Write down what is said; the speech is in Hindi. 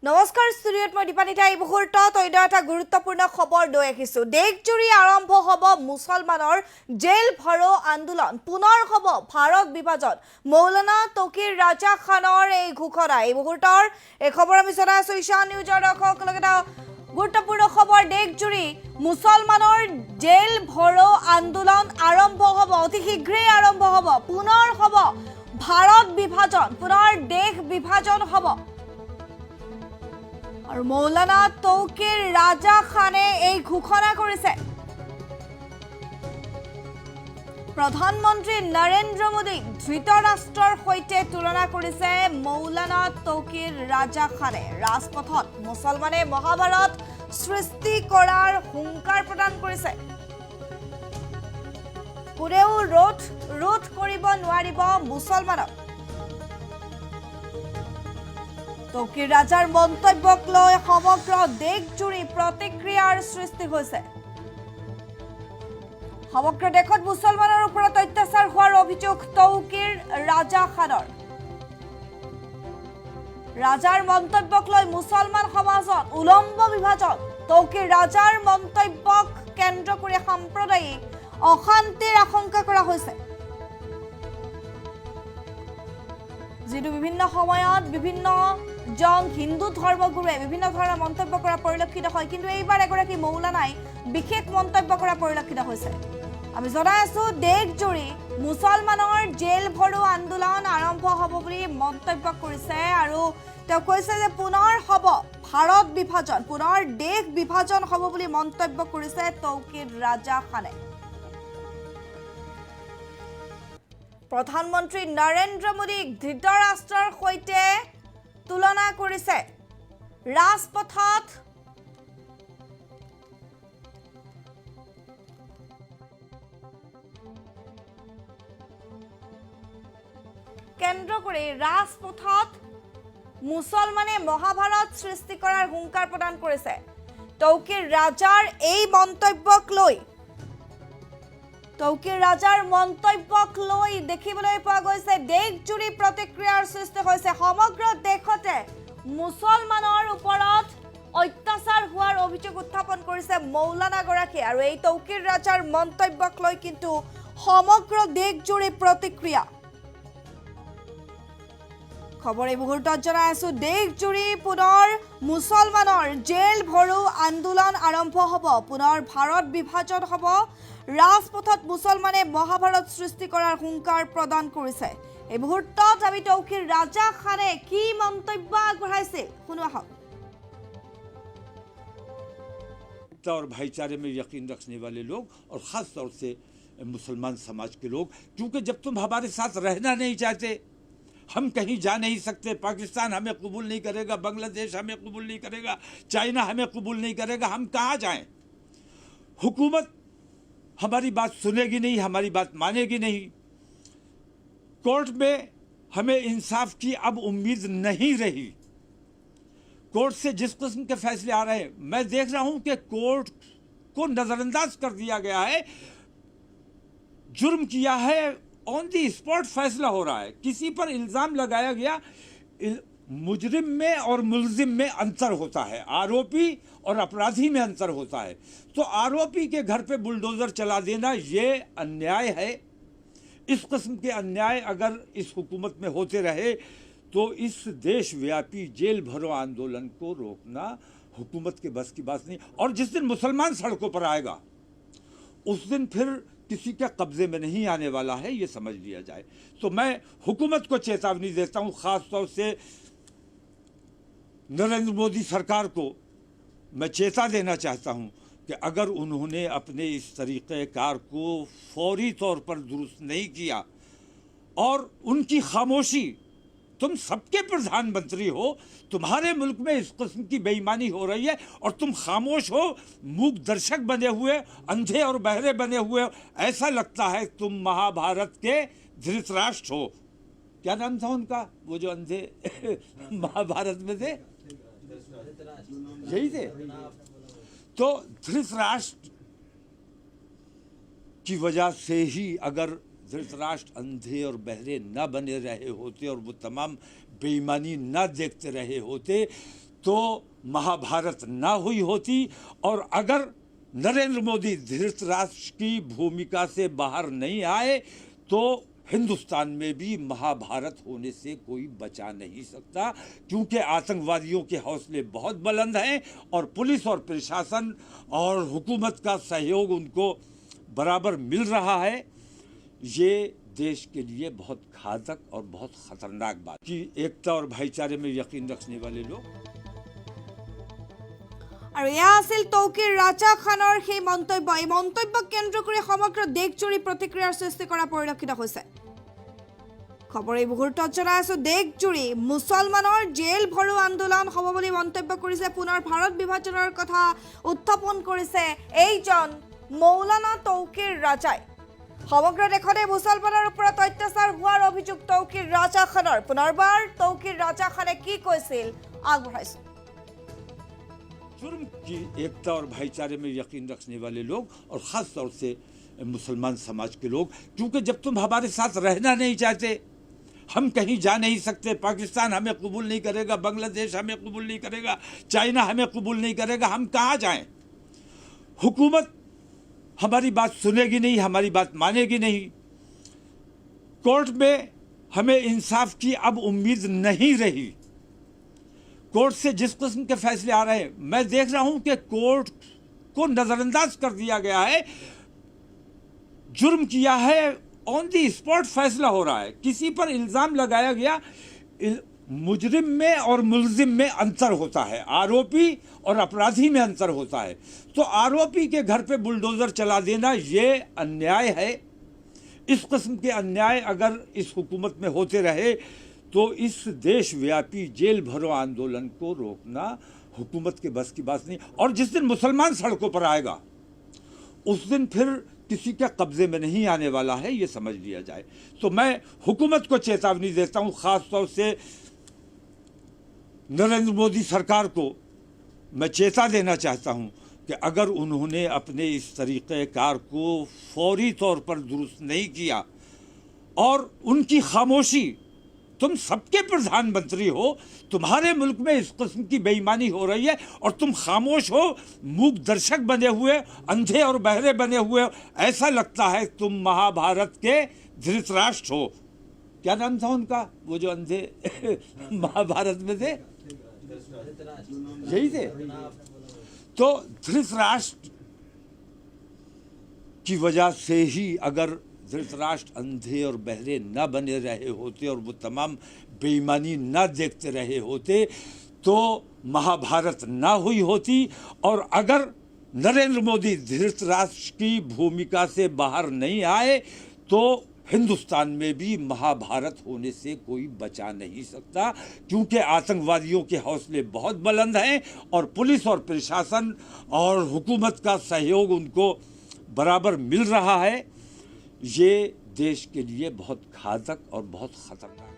নমস্কাৰ ষ্টুডিঅ'ত মই দীপানিতা এই মুহূৰ্তত অন্য এটা গুৰুত্বপূৰ্ণ খবৰ লৈ আহিছোঁ। দেশজুৰি আৰম্ভ হ'ব মুছলমানৰ জেল ভৰো আন্দোলন, পুনৰ হ'ব ভাৰত বিভাজন। মৌলানা তৌকিৰ ৰাজা খানৰ এই ঘোষণা। এই মুহূৰ্তৰ এই খবৰ আমি জনাই আছোঁ ঈশান নিউজৰ দৰ্শকসকলক। এটা গুৰুত্বপূৰ্ণ খবৰ, দেশজুৰি মুছলমানৰ জেল ভৰো আন্দোলন আৰম্ভ হ'ব, অতি শীঘ্ৰেই আৰম্ভ হ'ব। পুনৰ হ'ব ভাৰত বিভাজন, পুনৰ দেশ বিভাজন হ'ব। और मौलाना तौकीर राजा खाने এই ঘোষণা করেছে। प्रधानमंत्री नरेंद्र मोदी धृतराष्ट्र सहित तुलना करेছে मौलाना तौकीर राजा खाने। राजपथत मुसलमाने महाभारत सृष्टि करार हुंकार प्रदान करेছে। कोनेও रोध करिब নোৱাৰিব मुसलमानक। তৌকিৰ ৰাজাৰ মন্তব্যক লৈ সমগ্ৰ দেশজুৰি প্ৰতিক্ৰিয়াৰ সৃষ্টি হৈছে। সমগ্ৰ দেশত মুছলমানৰ ওপৰত অত্যাচাৰ হোৱাৰ অভিযোগ তৌকিৰ ৰাজা খানৰ। ৰাজাৰ মন্তব্যক লৈ মুছলমান সমাজত উলম্ব বিভাজন। তৌকিৰ ৰাজাৰ মন্তব্যক কেন্দ্ৰ কৰি সাম্প্ৰদায়িক অশান্তিৰ আশংকা কৰা হৈছে। যিটো বিভিন্ন সময়ত বিভিন্ন জন হিন্দু ধৰ্মগুৰুৱে বিভিন্ন ধৰণৰ মন্তব্য কৰা পৰিলক্ষিত হয়, কিন্তু এইবাৰ এগৰাকী মৌলানাই বিশেষ মন্তব্য কৰা পৰিলক্ষিত হৈছে। আমি জনাই আছো দেশজুৰি মুছলমানৰ জেল ভৰো আন্দোলন আৰম্ভ হ'ব বুলি মন্তব্য কৰিছে আৰু তেওঁ কৈছে যে পুনৰ হ'ব ভাৰত বিভাজন, পুনৰ দেশ বিভাজন হ'ব বুলি মন্তব্য কৰিছে তৌকিৰ ৰাজা খানে। प्रधानमंत्री नरेंद्र मोदी धृतराष्ट्र सहित तुलना करेছে। राजपथत केंद्र करे राजपथत मुसलमाने महाभारत सृष्टि करार हुंकार प्रदान करेছে। तौकीर राजार এই মন্তব্যক লৈ তৌকিৰ ৰাজাৰ মন্তব্যক লৈ দেখিবলৈ পোৱা গৈছে দেশজুৰি প্ৰতিক্ৰিয়াৰ সৃষ্টি হৈছে। সমগ্ৰ দেশতে মুছলমানৰ ওপৰত অত্যাচাৰ হোৱাৰ অভিযোগ উত্থাপন কৰিছে মৌলানা গৰাকী আৰু এই তৌকিৰ ৰাজাৰ মন্তব্যক লৈ কিন্তু সমগ্ৰ দেশজুৰি প্ৰতিক্ৰিয়া। খবৰ এই মুহূৰ্তত জনাই আছো দেশজুৰি পুনৰ মুছলমানৰ জেল ভৰো আন্দোলন আৰম্ভ হ'ব, পুনৰ ভাৰত বিভাজন হ'ব। राजपथत मुसलमाने महाभारत सृष्टि करार हुंकार प्रदान करेছে। এই মুহূৰ্তত আমি তৌকিৰ ৰাজা খানে কি মন্তব্য আগবঢ়াইছে শুনো আহক। और भाईचारे में यकीन रखने वाले लोग और ख़ास तौर से मुसलमान समाज के लोग, क्योंकि जब तुम हमारे साथ रहना नहीं चाहते, हम कहीं जा नहीं सकते, पाकिस्तान हमें कबूल नहीं करेगा, बांग्लादेश हमें कबूल नहीं करेगा, चाइना हमें कबूल नहीं करेगा, हम कहाँ जाएं? हुकूमत हमारी बात सुनेगी नहीं, हमारी बात मानेगी नहीं। कोर्ट में हमें इंसाफ की अब उम्मीद नहीं रही। कोर्ट से जिस किस्म के फैसले आ रहे हैं, मैं देख रहा हूं कि कोर्ट को नजरअंदाज कर दिया गया है। जुर्म किया है, ऑन दी स्पॉट फैसला हो रहा है। किसी पर इल्जाम लगाया गया, मुजरिम में और मुलजिम में अंतर होता है, आरोपी और अपराधी में अंतर होता है। तो आरोपी के घर पे बुलडोजर चला देना ये अन्याय है। इस किस्म के अन्याय अगर इस हुकूमत में होते रहे तो इस देशव्यापी जेल भरो आंदोलन को रोकना हुकूमत के बस की बात नहीं। और जिस दिन मुसलमान सड़कों पर आएगा उस दिन फिर किसी के कब्जे में नहीं आने वाला है, ये समझ लिया जाए। तो मैं हुकूमत को चेतावनी देता हूँ, ख़ास तौर से नरेंद्र मोदी सरकार को मैं चेता देना चाहता हूं कि अगर उन्होंने अपने इस तरीक़ेकार को फौरी तौर पर दुरुस्त नहीं किया और उनकी खामोशी, तुम सबके प्रधानमंत्री हो, तुम्हारे मुल्क में इस किस्म की बेईमानी हो रही है और तुम खामोश हो, मूक दर्शक बने हुए, अंधे और बहरे बने हुए, ऐसा लगता है तुम महाभारत के धृतराष्ट्र हो। क्या नाम था उनका, वो जो अंधे महाभारत में थे, यही थे। तो धृतराष्ट्र की वजह से ही अगर धृतराष्ट्र अंधे और बहरे न बने रहे होते और वो तमाम बेईमानी न देखते रहे होते तो महाभारत ना हुई होती, और अगर नरेंद्र मोदी धृतराष्ट्र की भूमिका से बाहर नहीं आए तो हिंदुस्तान में भी महाभारत होने से कोई बचा नहीं सकता, क्योंकि आतंकवादियों के हौसले बहुत बुलंद हैं और पुलिस और प्रशासन और हुकूमत का सहयोग उनको बराबर मिल रहा है। ये देश के लिए बहुत घातक और बहुत खतरनाक बात कि एकता और भाईचारे में यकीन रखने वाले लोग। আৰু এয়া আছিল তৌকিৰ ৰাজা খানৰ সেই মন্তব্য। এই মন্তব্যক কেন্দ্ৰ কৰি সমগ্ৰ দেশজুৰি প্ৰতিক্ৰিয়াৰ সৃষ্টি কৰা পৰিলক্ষিত হৈছে। খবৰ এই মুহূৰ্তত জনাই আছো, দেশজুৰি মুছলমানৰ জেল ভৰো আন্দোলন হ'ব বুলি মন্তব্য কৰিছে, পুনৰ ভাৰত বিভাজনৰ কথা উত্থাপন কৰিছে এইজন মৌলানা তৌকিৰ ৰাজাই। সমগ্ৰ দেশতে মুছলমানৰ ওপৰত অত্যাচাৰ হোৱাৰ অভিযোগ তৌকিৰ ৰাজা খানৰ। পুনৰবাৰ তৌকিৰ ৰাজা খানে কি কৈছিল আগবঢ়াইছো। जुर्म की एकता और भाईचारे में यकीन रखने वाले लोग और ख़ास तौर से मुसलमान समाज के लोग, क्योंकि जब तुम हमारे साथ रहना नहीं चाहते, हम कहीं जा नहीं सकते, पाकिस्तान हमें कबूल नहीं करेगा, बांग्लादेश हमें कबूल नहीं करेगा, चाइना हमें कबूल नहीं करेगा, हम कहाँ जाएं? हुकूमत हमारी बात सुनेगी नहीं, हमारी बात मानेगी नहीं। कोर्ट में हमें इंसाफ की अब उम्मीद नहीं रही। कोर्ट से जिस किस्म के फैसले आ रहे हैं, मैं देख रहा हूं कि कोर्ट को नजरअंदाज कर दिया गया है। जुर्म किया है, ऑन दी स्पॉट फैसला हो रहा है। किसी पर इल्जाम लगाया गया, मुजरिम में और मुलजिम में अंतर होता है, आरोपी और अपराधी में अंतर होता है। तो आरोपी के घर पे बुलडोजर चला देना ये अन्याय है। इस किस्म के अन्याय अगर इस हुकूमत में होते रहे तो इस देशव्यापी जेल भरो आंदोलन को रोकना हुकूमत के बस की बात नहीं। और जिस दिन मुसलमान सड़कों पर आएगा उस दिन फिर किसी के कब्जे में नहीं आने वाला है, ये समझ लिया जाए। तो मैं हुकूमत को चेतावनी देता हूँ, ख़ास तौर से नरेंद्र मोदी सरकार को मैं चेता देना चाहता हूँ कि अगर उन्होंने अपने इस तरीक़ेकार को फौरी तौर पर दुरुस्त नहीं किया और उनकी खामोशी, तुम सबके प्रधानमंत्री हो, तुम्हारे मुल्क में इस किस्म की बेईमानी हो रही है और तुम खामोश हो, मूक दर्शक बने हुए, अंधे और बहरे बने हुए, ऐसा लगता है तुम महाभारत के धृतराष्ट्र हो। क्या नाम था उनका, वो जो अंधे महाभारत में थे, यही थे। तो धृतराष्ट्र की वजह से ही अगर धृतराष्ट्र अंधे और बहरे न बने रहे होते और वो तमाम बेईमानी न देखते रहे होते तो महाभारत ना हुई होती। और अगर नरेंद्र मोदी धृतराष्ट्र की भूमिका से बाहर नहीं आए तो हिंदुस्तान में भी महाभारत होने से कोई बचा नहीं सकता, क्योंकि आतंकवादियों के हौसले बहुत बुलंद हैं और पुलिस और प्रशासन और हुकूमत का सहयोग उनको बराबर मिल रहा है। ये देश के लिए बहुत घातक और बहुत खतरनाक